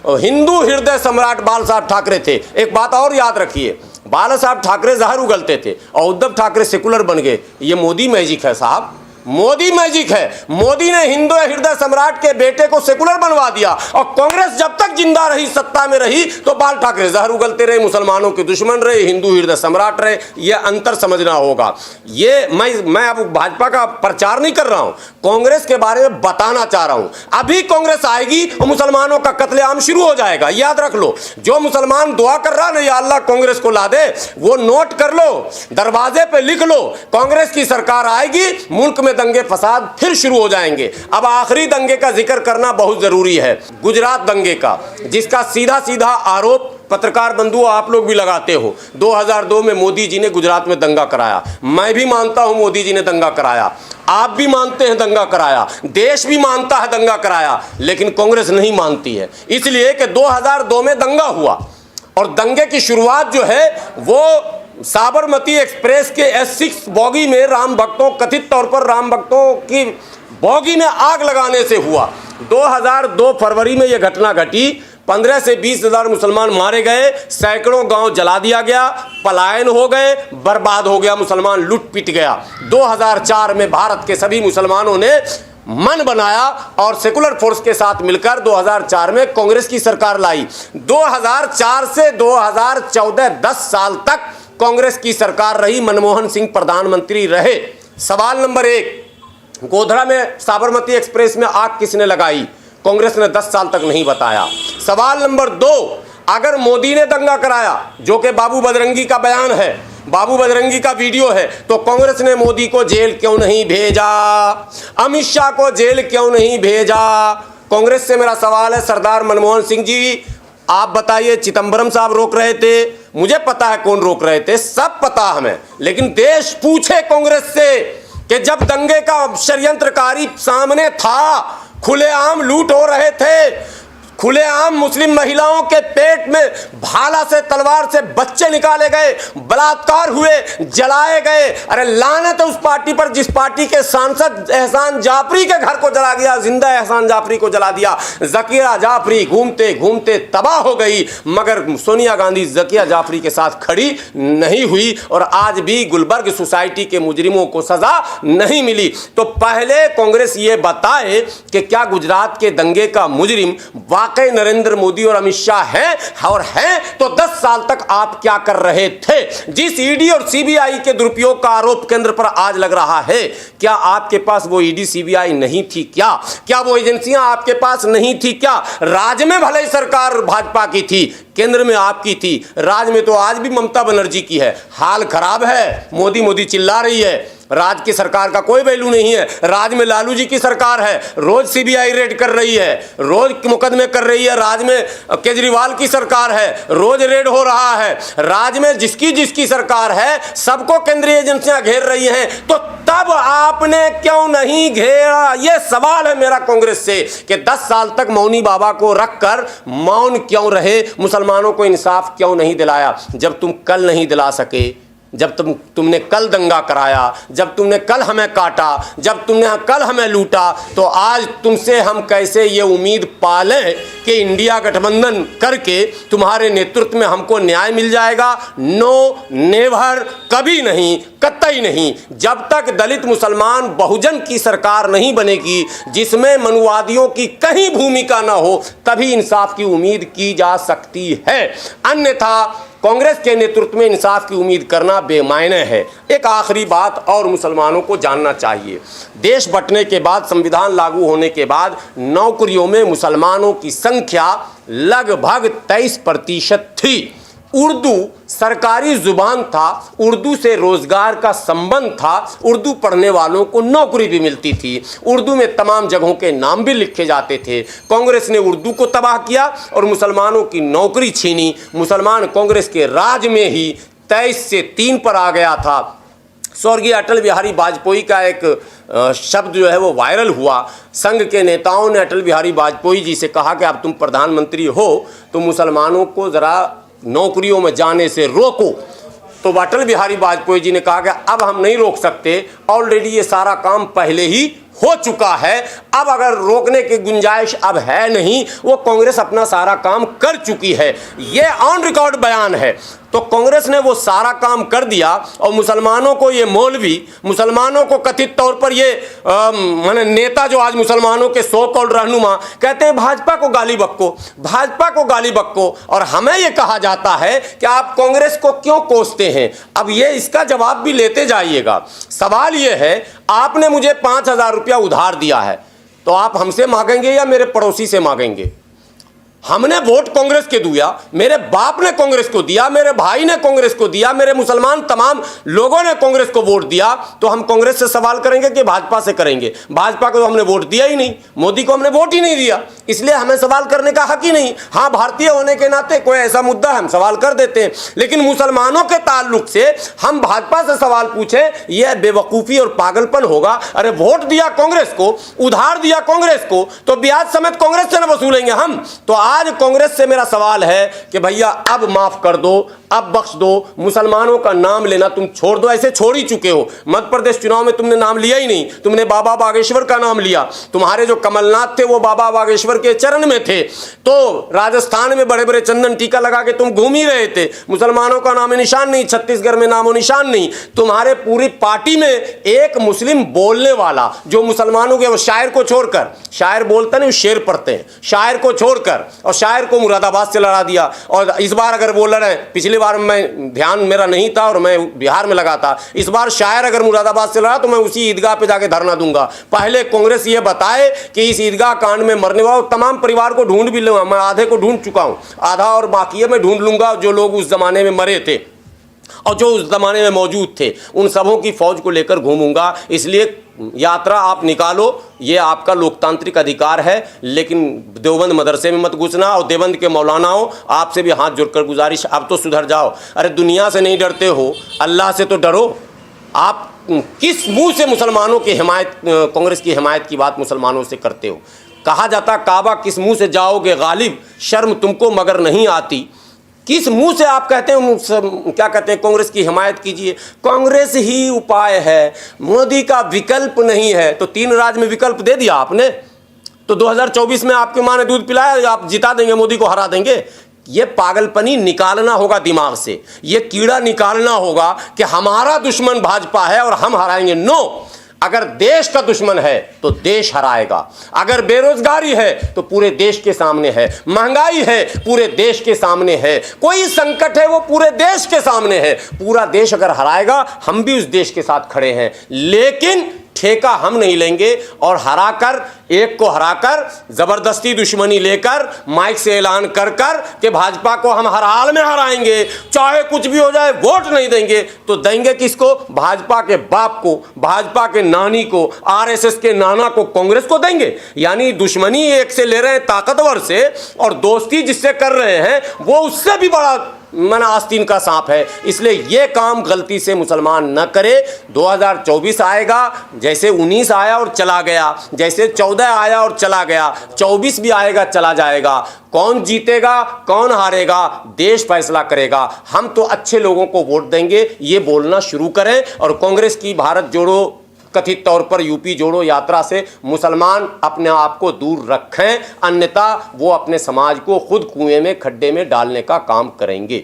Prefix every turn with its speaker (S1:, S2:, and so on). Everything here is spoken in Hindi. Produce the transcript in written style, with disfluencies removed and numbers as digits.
S1: हिंदू हृदय सम्राट बाल साहब ठाकरे थे। एक बात और याद रखिए, बाला साहब ठाकरे जहर उगलते थे और उद्धव ठाकरे सेकुलर बन गए। ये मोदी मैजिक है साहब, मोदी मैजिक है। मोदी ने हिंदू हृदय सम्राट के बेटे को सेकुलर बनवा दिया और कांग्रेस जब तक जिंदा रही, सत्ता में रही, तो बाल ठाकरे जहर उगलते रहे, मुसलमानों के दुश्मन रहे, हिंदू हृदय सम्राट रहे। यह अंतर समझना होगा। ये मैं अब भाजपा का प्रचार नहीं कर रहा हूं, कांग्रेस के बारे में बताना चाह रहा हूं। अभी कांग्रेस आएगी और मुसलमानों का कत्लेआम शुरू हो जाएगा, याद रख लो। जो मुसलमान दुआ कर रहा ना या अल्लाह कांग्रेस को ला दे, वो नोट कर लो, दरवाजे पे लिख लो, कांग्रेस की सरकार आएगी, मुल्क में दंगे फसाद फिर शुरू हो जाएंगे। अब आखिरी दंगे का जिक्र करना बहुत जरूरी है, गुजरात दंगे का, जिसका सीधा सीधा आरोप पत्रकार बंधुओं आप लोग भी लगाते हो। 2002 में मोदी जी ने गुजरात में दंगा कराया। मैं भी मानता हूं मोदी जी ने दंगा कराया, आप भी मानते हैं दंगा कराया, देश भी मानता है दंगा कराया, लेकिन कांग्रेस नहीं मानती है। इसलिए कि 2002 में दंगा हुआ और दंगे की शुरुआत जो है वो साबरमती एक्सप्रेस के S6 बोगी में राम भक्तों, कथित तौर पर राम भक्तों की बोगी में आग लगाने से हुआ। 2002 फरवरी में यह घटना घटी। 15 से 20 हजार मुसलमान मारे गए, सैकड़ों गांव जला दिया गया, पलायन हो गए, बर्बाद हो गया, मुसलमान लुट पिट गया। 2004 में भारत के सभी मुसलमानों ने मन बनाया और सेकुलर फोर्स के साथ मिलकर 2004 में कांग्रेस की सरकार लाई। 2004 से 2014 10 साल तक कांग्रेस की सरकार रही, मनमोहन सिंह प्रधानमंत्री रहे। सवाल नंबर 1, गोधरा में साबरमती एक्सप्रेस में आग किसने लगाई? कांग्रेस ने 10 साल तक नहीं बताया। सवाल नंबर 2, अगर मोदी ने दंगा कराया, जो कि बाबू बजरंगी का बयान है, बाबू बजरंगी का वीडियो है, तो कांग्रेस ने मोदी को जेल क्यों नहीं भेजा? अमित शाह को जेल क्यों नहीं भेजा? कांग्रेस से मेरा सवाल है, सरदार मनमोहन सिंह जी, आप बताइए। चिदंबरम साहब रोक रहे थे, मुझे पता है कौन रोक रहे थे, सब पता हमें, लेकिन देश पूछे कांग्रेस से कि जब दंगे का षड्यंत्रकारी सामने था, खुलेआम लूट हो रहे थे, खुलेआम मुस्लिम महिलाओं के पेट में भाला से, तलवार से बच्चे निकाले गए, बलात्कार हुए, जलाए गए। अरे लानत है उस पार्टी पर जिस पार्टी के सांसद एहसान जाफरी के घर को जला दिया, जिंदा एहसान जाफरी को जला दिया। जकिया जाफरी घूमते घूमते तबाह हो गई, मगर सोनिया गांधी जकिया जाफरी के साथ खड़ी नहीं हुई और आज भी गुलबर्ग सोसाइटी के मुजरिमों को सजा नहीं मिली। तो पहले कांग्रेस ये बताए कि क्या गुजरात के दंगे का मुजरिम वाकई नरेंद्र मोदी और अमित शाह हैं, और हैं तो 10 साल तक आप क्या कर रहे थे? जिस ईडी और सीबीआई के दुरुपयोग का आरोप केंद्र पर आज लग रहा है, क्या आपके पास वो ईडी सीबीआई नहीं थी क्या? क्या वो एजेंसियां आपके पास नहीं थी क्या? राज्य में भले ही सरकार भाजपा की थी, केंद्र में आपकी थी, राज्य में तो आज भी ममता बनर्जी की है। हाल खराब है, मोदी मोदी चिल्ला रही है, राज्य की सरकार का कोई वैल्यू नहीं है। राज्य में लालू जी की सरकार है, रोज सीबीआई रेड कर रही है, रोज मुकदमे कर रही है। राज्य में केजरीवाल की सरकार है, रोज रेड हो रहा है। राज्य में जिसकी जिसकी सरकार है, सबको केंद्रीय एजेंसियां घेर रही हैं, तो तब आपने क्यों नहीं घेरा? यह सवाल है मेरा कांग्रेस से कि 10 साल तक मौनी बाबा को रखकर मौन क्यों रहे? मुसलमानों को इंसाफ क्यों नहीं दिलाया? जब तुम कल नहीं दिला सके, जब तुमने कल दंगा कराया, जब तुमने कल हमें काटा, जब तुमने कल हमें लूटा, तो आज तुमसे हम कैसे ये उम्मीद पालें कि इंडिया गठबंधन करके तुम्हारे नेतृत्व में हमको न्याय मिल जाएगा? नो, नेवर, कभी नहीं, कतई नहीं। जब तक दलित मुसलमान बहुजन की सरकार नहीं बनेगी, जिसमें मनुवादियों की कहीं भूमिका ना हो, तभी इंसाफ की उम्मीद की जा सकती है। अन्यथा कांग्रेस के नेतृत्व में इंसाफ की उम्मीद करना बेमायने है। एक आखिरी बात और मुसलमानों को जानना चाहिए, देश बंटने के बाद, संविधान लागू होने के बाद नौकरियों में मुसलमानों की संख्या लगभग 23% थी। उर्दू सरकारी जुबान था, उर्दू से रोजगार का संबंध था, उर्दू पढ़ने वालों को नौकरी भी मिलती थी, उर्दू में तमाम जगहों के नाम भी लिखे जाते थे। कांग्रेस ने उर्दू को तबाह किया और मुसलमानों की नौकरी छीनी। मुसलमान कांग्रेस के राज में ही 23 से 3 पर आ गया था। स्वर्गीय अटल बिहारी वाजपेयी का एक शब्द जो है वो वायरल हुआ। संघ के नेताओं ने अटल बिहारी वाजपेयी जी से कहा कि अब तुम प्रधानमंत्री हो तो मुसलमानों को ज़रा नौकरियों में जाने से रोको। तो अटल बिहारी वाजपेयी जी ने कहा कि अब हम नहीं रोक सकते, ऑलरेडी ये सारा काम पहले ही हो चुका है। अब अगर रोकने की गुंजाइश अब है नहीं, वो कांग्रेस अपना सारा काम कर चुकी है। ये ऑन रिकॉर्ड बयान है। तो कांग्रेस ने वो सारा काम कर दिया और मुसलमानों को ये मौलवी, मुसलमानों को कथित तौर पर ये माने नेता जो आज मुसलमानों के सो कॉल्ड रहनुमा कहते हैं भाजपा को गाली बक्को, भाजपा को गाली बक्को, और हमें ये कहा जाता है कि आप कांग्रेस को क्यों कोसते हैं। अब ये इसका जवाब भी लेते जाइएगा। सवाल ये है, आपने मुझे 5,000 रुपया उधार दिया है, तो आप हमसे मांगेंगे या मेरे पड़ोसी से मांगेंगे? हमने वोट कांग्रेस के दिया, मेरे बाप ने कांग्रेस को दिया, मेरे भाई ने कांग्रेस को दिया, मेरे मुसलमान तमाम लोगों ने कांग्रेस को वोट दिया, तो हम कांग्रेस से सवाल करेंगे कि भाजपा से करेंगे? भाजपा को तो हमने वोट दिया ही नहीं, मोदी को हमने वोट ही नहीं दिया, इसलिए हमें सवाल करने का हक ही नहीं। हाँ, भारतीय होने के नाते कोई ऐसा मुद्दा हम सवाल कर देते हैं, लेकिन मुसलमानों के ताल्लुक से हम भाजपा से सवाल पूछें, यह बेवकूफ़ी और पागलपन होगा। अरे वोट दिया कांग्रेस को, उधार दिया कांग्रेस को, तो ब्याज समेत कांग्रेस से न वसूलेंगे हम? तो आज कांग्रेस से मेरा सवाल है कि भैया अब माफ कर दो, अब बख्श दो, मुसलमानों का नाम लेना तुम छोड़ दो। ऐसे छोड़ ही चुके हो। मध्य प्रदेश चुनाव में तुमने नाम लिया ही नहीं, तुमने बाबा बागेश्वर का नाम लिया। तुम्हारे जो कमलनाथ थे वो बाबा बागेश्वर के चरण में थे। तो राजस्थान में बड़े बड़े चंदन टीका लगा के तुम घूम ही रहे थे, मुसलमानों का नाम निशान नहीं, छत्तीसगढ़ में नामो निशान नहीं। तुम्हारे पूरी पार्टी में एक मुस्लिम बोलने वाला जो मुसलमानों के, शायर को छोड़कर, शायर बोलता नहीं, शेर पढ़ते हैं, शायर को छोड़कर, और शायर को मुरादाबाद से लड़ा दिया। और इस बार अगर वो लड़े, पिछली बार मैं ध्यान मेरा नहीं था और मैं बिहार में लगा था, इस बार शायर अगर मुरादाबाद से लड़ा तो मैं उसी ईदगाह पे जाके धरना दूंगा। पहले कांग्रेस ये बताए कि इस ईदगाह कांड में मरने वाले तमाम परिवार को ढूंढ भी लूंगा, मैं आधे को ढूंढ चुका हूं, आधा और बाकी है, मैं ढूंढ लूंगा जो लोग उस जमाने में मरे थे और जो उस जमाने में मौजूद थे, उन सबों की फौज को लेकर घूमूंगा। इसलिए यात्रा आप निकालो, ये आपका लोकतांत्रिक अधिकार है, लेकिन देवबंद मदरसे में मत घुसना। और देवबंद के मौलानाओं, आपसे भी हाथ जोड़कर गुजारिश, अब तो सुधर जाओ। अरे दुनिया से नहीं डरते हो, अल्लाह से तो डरो। आप किस मुंह से मुसलमानों की हिमायत, कांग्रेस की हिमायत की बात मुसलमानों से करते हो? कहा जाता काबा किस मुंह से जाओगे गालिब, शर्म तुमको मगर नहीं आती। किस मुंह से आप कहते हैं, क्या कहते हैं, कांग्रेस की हिमायत कीजिए? कांग्रेस ही उपाय है, मोदी का विकल्प नहीं है। तो 3 राज्य में विकल्प दे दिया आपने, तो 2024 में आपकी माँ ने दूध पिलाया, आप जिता देंगे, मोदी को हरा देंगे? ये पागलपनी निकालना होगा दिमाग से, ये कीड़ा निकालना होगा कि हमारा दुश्मन भाजपा है और हम हराएंगे। नो, अगर देश का दुश्मन है तो देश हराएगा। अगर बेरोजगारी है तो पूरे देश के सामने है, महंगाई है पूरे देश के सामने है, कोई संकट है वो पूरे देश के सामने है। पूरा देश अगर हराएगा, हम भी उस देश के साथ खड़े हैं, लेकिन ठेका हम नहीं लेंगे। और हराकर, एक को हराकर, जबरदस्ती दुश्मनी लेकर, माइक से ऐलान कर कर कि भाजपा को हम हर हाल में हराएंगे, चाहे कुछ भी हो जाए, वोट नहीं देंगे, तो देंगे किसको? भाजपा के बाप को, भाजपा के नानी को, आरएसएस के नाना को, कांग्रेस को देंगे। यानी दुश्मनी एक से ले रहे हैं ताकतवर से, और दोस्ती जिससे कर रहे हैं वो उससे भी बड़ा मन आस्तीन का सांप है। इसलिए ये काम गलती से मुसलमान न करे। 2024 आएगा, जैसे 19 आया और चला गया, जैसे 14 आया और चला गया, 24 भी आएगा, चला जाएगा। कौन जीतेगा, कौन हारेगा, देश फैसला करेगा। हम तो अच्छे लोगों को वोट देंगे, ये बोलना शुरू करें। और कांग्रेस की भारत जोड़ो, कथित तौर पर यूपी जोड़ो यात्रा से मुसलमान अपने आप को दूर रखें, अन्यथा वो अपने समाज को खुद कुएं में, खड्डे में डालने का काम करेंगे।